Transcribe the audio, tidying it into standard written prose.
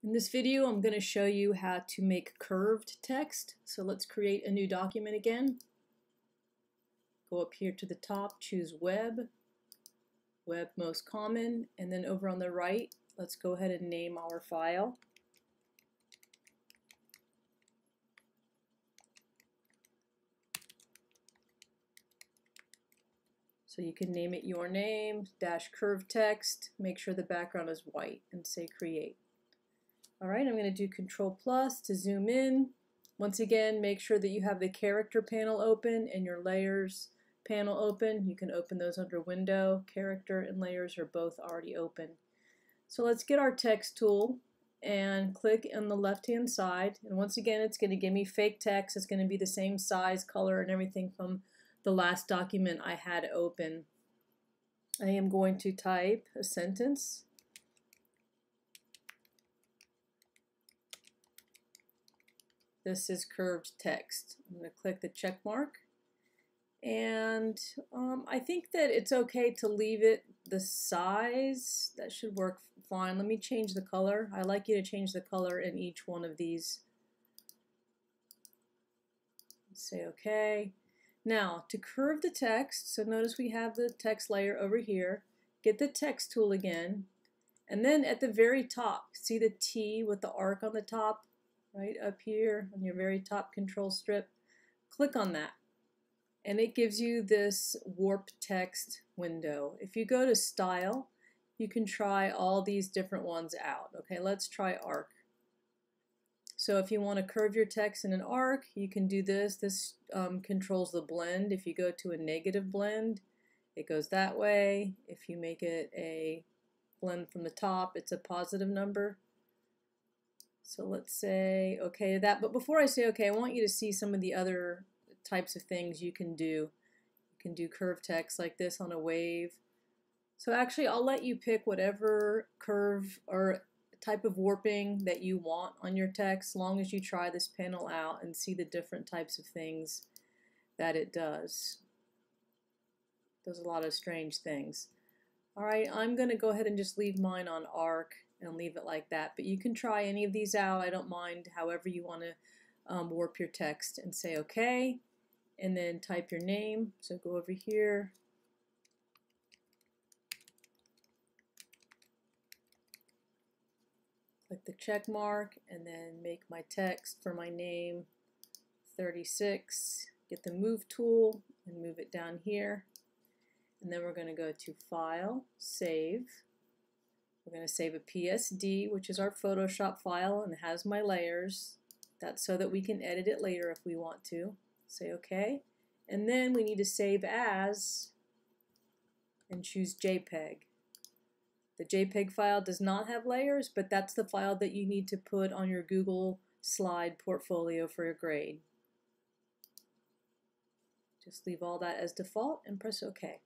In this video, I'm going to show you how to make curved text. So let's create a new document again. Go up here to the top, choose Web, Web Most Common, and then over on the right, let's go ahead and name our file. So you can name it your name, -curved text, make sure the background is white, and say create. Alright, I'm going to do Control+ to zoom in. Once again, make sure that you have the character panel open and your layers panel open. You can open those under Window. Character and layers are both already open. So let's get our text tool and click on the left hand side. And once again, it's going to give me fake text. It's going to be the same size, color, and everything from the last document I had open. I am going to type a sentence. This is curved text. I'm going to click the check mark. And I think that it's okay to leave it the size. That should work fine. Let me change the color. I like you to change the color in each one of these. Say okay. Now to curve the text, so notice we have the text layer over here. Get the text tool again. And then at the very top, see the T with the arc on the top? Right up here on your very top control strip, click on that and it gives you this warp text window. If you go to style, you can try all these different ones out. Okay, let's try arc. So if you want to curve your text in an arc, you can do this. This controls the blend. If you go to a negative blend, it goes that way. If you make it a blend from the top, it's a positive number. So let's say okay to that, but before I say okay, I want you to see some of the other types of things you can do. You can do curved text like this on a wave. So actually I'll let you pick whatever curve or type of warping that you want on your text, as long as you try this panel out and see the different types of things that it does. It does a lot of strange things. Alright, I'm going to go ahead and just leave mine on arc and leave it like that, but you can try any of these out. I don't mind however you want to warp your text, and say okay, and then type your name. So go over here, click the check mark, and then make my text for my name 36. Get the move tool and move it down here, and then we're going to go to File, Save. We're going to save a PSD, which is our Photoshop file and has my layers. That's so that we can edit it later if we want to. Say OK. And then we need to save as and choose JPEG. The JPEG file does not have layers, but that's the file that you need to put on your Google slide portfolio for your grade. Just leave all that as default and press OK.